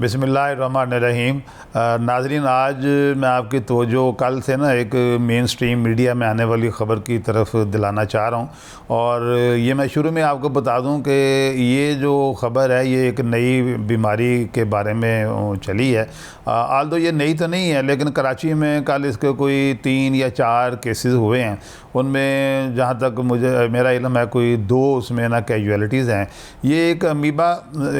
बिस्मिल्लाहिर्रहमानिर्रहीम। नाज़रीन, आज मैं आपकी तवज्जो कल से ना एक मेन स्ट्रीम मीडिया में आने वाली ख़बर की तरफ दिलाना चाह रहा हूँ। और ये मैं शुरू में आपको बता दूँ कि ये जो ख़बर है ये एक नई बीमारी के बारे में चली है। आल्दो ये नई तो नहीं है, लेकिन कराची में कल इसके कोई 3 या 4 केसेस हुए हैं। उनमें जहाँ तक मुझे मेरा इल्म है कोई 2 उसमें ना कैजुअलिटीज़ हैं। ये एक अमीबा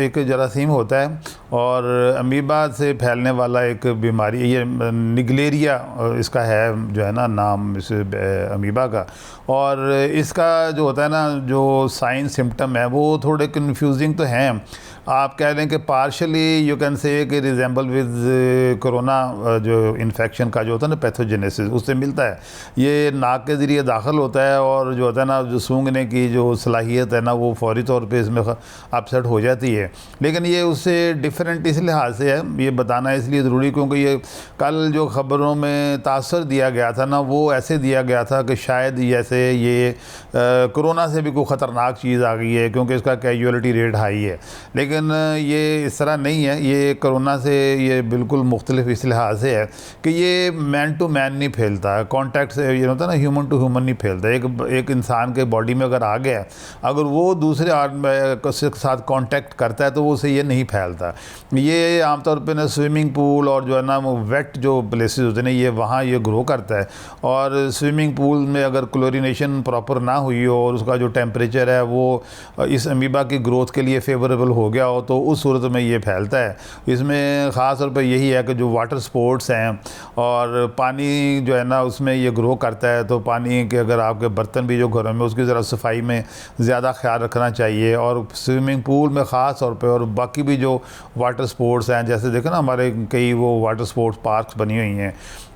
एक जरासीम होता है और अमीबा से फैलने वाला एक बीमारी, ये निगलेरिया इसका है जो है ना नाम इस अमीबा का। और इसका जो होता है ना जो साइन सिम्टम है वो थोड़े कन्फ्यूजिंग तो हैं। आप कह लें कि पार्शली यू कैन से कि रिजेंबल विद कोरोना जो इन्फेक्शन का जो होता है ना पैथोजेनेसिस, उससे मिलता है। ये नाक के ज़रिए दाखिल होता है और जो होता है ना जो सूंघने की जो सलाहियत है ना वो फौरी तौर पे इसमें अपसेट हो जाती है। लेकिन ये उससे डिफरेंट इस लिहाज से है, ये बताना इसलिए ज़रूरी क्योंकि ये कल जो ख़बरों में तासर दिया गया था ना वो ऐसे दिया गया था कि शायद जैसे ये कोरोना से भी कोई ख़तरनाक चीज़ आ गई है क्योंकि इसका कैजुअलिटी रेट हाई है। लेकिन ये इस तरह नहीं है। ये कोरोना से ये बिल्कुल मुख्तलिफ इस लिहाज से है कि ये मैन टू मैन नहीं फैलता, कॉन्टैक्ट से ये होता है ना ह्यूमन टू ह्यूमन नहीं फैलता। एक इंसान के बॉडी में अगर आ गया, अगर वो दूसरे आदमी के साथ कांटेक्ट करता है तो वो उसे ये नहीं फैलता। ये आमतौर पे ना स्विमिंग पूल और जो है ना वो वेट जो प्लेसेस होते हैं ना ये वहाँ ये ग्रो करता है। और स्विमिंग पूल में अगर क्लोरीनेशन प्रॉपर ना हुई हो और उसका जो टेम्परेचर है वो इस अमीबा की ग्रोथ के लिए फेवरेबल हो गया हो तो उस सूरत में ये फैलता है। इसमें ख़ास तौर पे यही है कि जो वाटर स्पोर्ट्स हैं और पानी जो है ना उसमें ये ग्रो करता है, तो पानी के अगर आपके बर्तन भी जो घरों में उसकी ज़रा सफाई में ज़्यादा ख्याल रखना चाहिए। और स्विमिंग पूल में ख़ास तौर पे और बाकी भी जो वाटर स्पोर्ट्स हैं, जैसे देखो ना हमारे कई वो वाटर स्पोर्ट्स पार्क्स बनी हुई हैं,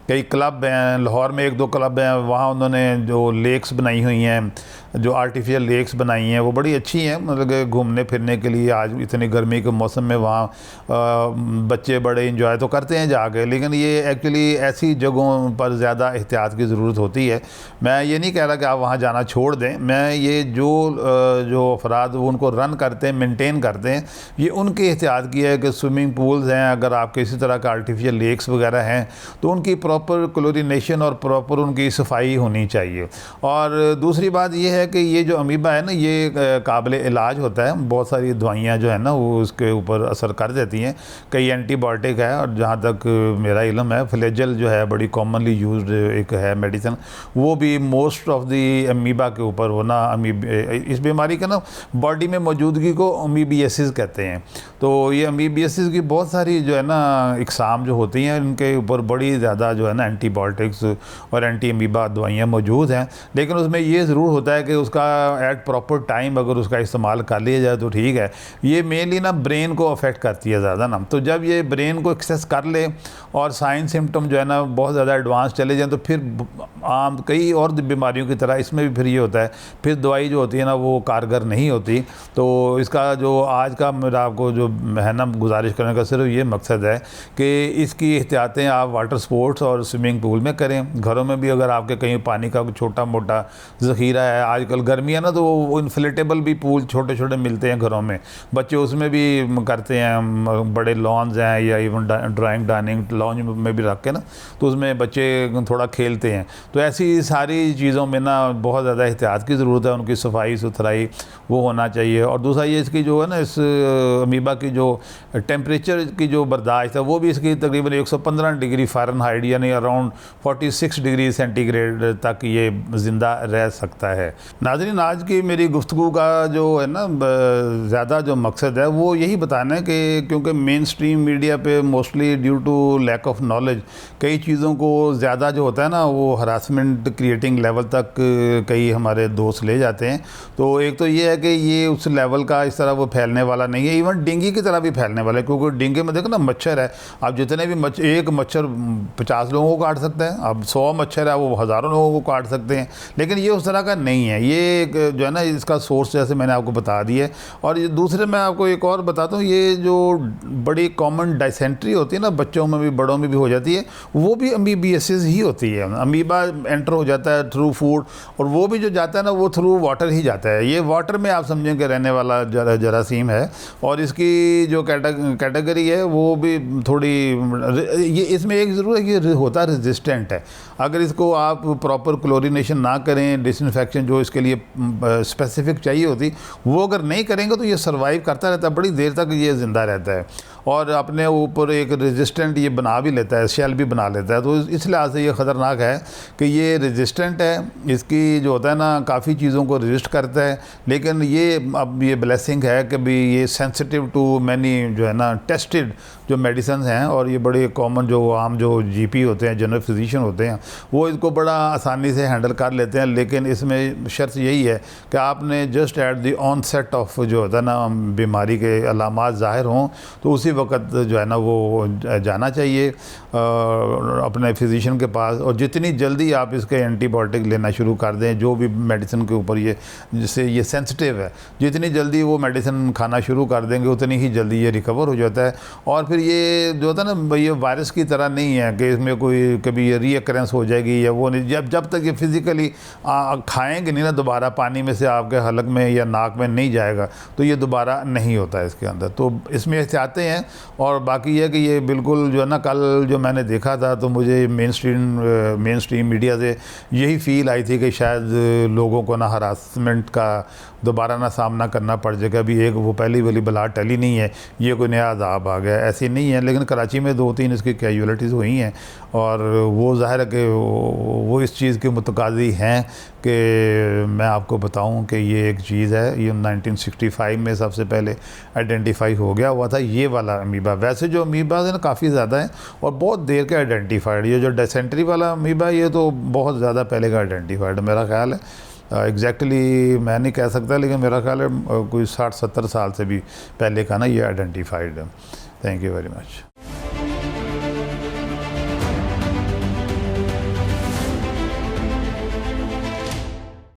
कई क्लब हैं, लाहौर में 1-2 क्लब हैं, वहाँ उन्होंने जो लेक्स बनाई हुई हैं, जो आर्टिफिशियल लेक्स बनाई हैं वो बड़ी अच्छी हैं, मतलब कि घूमने फिरने के लिए। आज इतनी गर्मी के मौसम में वहाँ बच्चे बड़े इंजॉय तो करते हैं जाके, लेकिन ये एक्चुअली ऐसी जगहों पर ज़्यादा एहतियात की ज़रूरत होती है। मैं ये नहीं कह रहा कि आप वहाँ जाना छोड़ दें, मैं ये जो अफराद उनको रन करते हैं, मेनटेन करते हैं, ये उनकी एहतियात की है कि स्विमिंग पूल्स हैं, अगर आपके इसी तरह का आर्टिफिशियल लेक्स वगैरह हैं तो उनकी प्रॉपर क्लोरीनेशन और प्रॉपर उनकी सफाई होनी चाहिए। और दूसरी बात ये है कि ये जो अमीबा है ना ये काबिल इलाज होता है। बहुत सारी दवाइयाँ जो है ना वो उसके ऊपर असर कर देती हैं, कई एंटीबायोटिक है। और जहाँ तक मेरा इल्म है फ्लैजेल जो है बड़ी कॉमनली यूज्ड एक है मेडिसिन, वो भी मोस्ट ऑफ दी अमीबा के ऊपर होना, इस बीमारी का ना बॉडी में मौजूदगी को अमीबियासिस कहते हैं। तो ये अमीबियासिस की बहुत सारी जो है ना इकसाम जो होती हैं इनके ऊपर बड़ी ज़्यादा जो है ना एंटीबायोटिक्स और एंटी अमीबा दवाइयाँ मौजूद हैं। लेकिन उसमें ये ज़रूर होता है कि उसका एट प्रॉपर टाइम अगर उसका इस्तेमाल कर लिया जाए तो ठीक है। ये मेनली ना ब्रेन को अफेक्ट करती है ज़्यादा ना, तो जब ये ब्रेन को एक्सेस कर ले और साइन सिम्टम जो है ना बहुत ज़्यादा एडवांस चले जाएँ तो फिर आम कई और बीमारियों की तरह इसमें भी फिर ये होता है, फिर दवाई जो होती है ना वो कारगर नहीं होती। तो इसका जो आज का मेरा आपको जो है ना गुजारिश करने का सिर्फ ये मकसद है कि इसकी एहतियातें आप वाटर स्पोर्ट्स और स्विमिंग पूल में करें। घरों में भी अगर आपके कहीं पानी का छोटा मोटा ज़ख़ीरा है, आजकल गर्मी है ना तो वो इन्फ्लेटेबल भी पूल छोटे छोटे मिलते हैं घरों में, बच्चे उसमें भी करते हैं। बड़े लॉन्स हैं या इवन ड्राइंग डाइनिंग लॉन्ज में भी रख के ना तो उसमें बच्चे थोड़ा खेलते हैं। तो ऐसी सारी चीज़ों में ना बहुत ज़्यादा एहतियात की ज़रूरत है, उनकी सफाई सुथराई वो होना चाहिए। और दूसरा ये इसकी जो है ना इस अमीबा की जो टेम्परेचर की जो बर्दाश्त है वो भी इसकी तकरीबन 115 डिग्री फ़ारेनहाइट यानी अराउंड 46 डिग्री सेंटीग्रेड तक ये ज़िंदा रह सकता है। नाज़रीन, आज की मेरी गुफ्तगू का जो है ना ज़्यादा जो मकसद है वो यही बताना है कि क्योंकि मेन स्ट्रीम मीडिया पे mostly due to lack of knowledge कई चीज़ों को ज़्यादा जो होता है ना वो हरासमेंट क्रिएटिंग लेवल तक कई हमारे दोस्त ले जाते हैं। तो एक तो ये है कि ये उस लेवल का इस तरह वो फैलने वाला नहीं है, इवन डेंगू की तरह भी फैलने वाला है। क्योंकि डेंगू में देखो ना मच्छर है, आप जितने भी एक मच्छर 50 लोगों को काट सकता है। अब 100 मच्छर है वो हज़ारों लोगों को काट सकते हैं, लेकिन ये उस तरह का नहीं है। ये जो है ना इसका सोर्स जैसे मैंने आपको बता दिया है। और ये दूसरे मैं आपको एक और बताता हूँ, ये जो बड़ी कॉमन डायसेंट्री होती है ना, बच्चों में भी बड़ों में भी हो जाती है, वो भी अमीबियासिस ही होती है। अमीबा एंटर हो जाता है थ्रू फूड, और वो भी जो जाता है ना वो थ्रू वाटर ही जाता है। ये वाटर में आप समझें कि रहने वाला जरासीम है, और इसकी जो कैटेगरी है वो भी थोड़ी ये इसमें एक ज़रूर है कि होता रेजिस्टेंट है। अगर इसको आप प्रॉपर क्लोरीनेशन ना करें, डिसइंफेक्शन जो इसके लिए स्पेसिफिक चाहिए होती, वो अगर नहीं करेंगे तो ये सर्वाइव करता रहता है, बड़ी देर तक ये ज़िंदा रहता है, और अपने ऊपर एक रेजिस्टेंट ये बना भी लेता है, शेल भी बना लेता है। तो इस लिहाज से ये ख़तरनाक है कि ये रेजिस्टेंट है। इसकी जो होता है ना काफ़ी चीज़ों को रेजिस्ट करता है, लेकिन ये अब ये ब्लेसिंग है कि भी ये सेंसिटिव टू मैनी जो है ना टेस्टेड जो मेडिसिन हैं, और ये बड़े कॉमन जो आम जो जीपी होते हैं, जनरल फिजिशियन होते हैं, वो इसको बड़ा आसानी से हैंडल कर लेते हैं। लेकिन इसमें शर्त यही है कि आपने just at the onset of जो होता है ना बीमारी के अलामात ज़ाहिर हों तो उसी वक्त जो है ना वो जाना चाहिए अपने फिजिशियन के पास। और जितनी जल्दी आप इसके एंटीबायोटिक लेना शुरू कर दें, जो भी मेडिसिन के ऊपर ये जिससे ये सेंसिटिव है, जितनी जल्दी वो मेडिसिन खाना शुरू कर देंगे उतनी ही जल्दी ये रिकवर हो जाता है। और फिर ये जो होता है ना ये वायरस की तरह नहीं है कि इसमें कोई कभी ये रीअकरेंस हो जाएगी या वो नहीं। जब तक ये फिज़िकली खाएंगे नहीं ना दोबारा, पानी में से आपके हलक में या नाक में नहीं जाएगा, तो ये दोबारा नहीं होता है इसके अंदर। तो इसमें एहतियातें हैं। और बाकी है कि ये बिल्कुल जो है ना कल जो मैंने देखा था तो मुझे मेन स्ट्रीम मीडिया से यही फील आई थी कि शायद लोगों को ना हरासमेंट का दोबारा ना सामना करना पड़ जाएगा। अभी एक वो पहली वाली बला टली नहीं है, ये कोई नया अज़ाब आ गया, ऐसी नहीं है। लेकिन कराची में 2-3 इसकी कैजुअलिटीज़ हुई हैं, और वो ज़ाहिर है कि वो इस चीज़ के मुतकाज़ी हैं कि मैं आपको बताऊं कि ये एक चीज़ है, ये 1965 में सबसे पहले आइडेंटिफाई हो गया हुआ था ये वाला अमीबा। वैसे जो अमीबा है ना काफ़ी ज़्यादा है और बहुत देर के आइडेंटिफाइड। ये जो डिसेंट्री वाला अमीबा ये तो बहुत ज़्यादा पहले का आइडेंटिफाइड मेरा ख्याल है। एग्जैक्टली मैं नहीं कह सकता, लेकिन मेरा ख्याल है कोई 60-70 साल से भी पहले का ना ये आइडेंटिफाइड है। Thank you very much.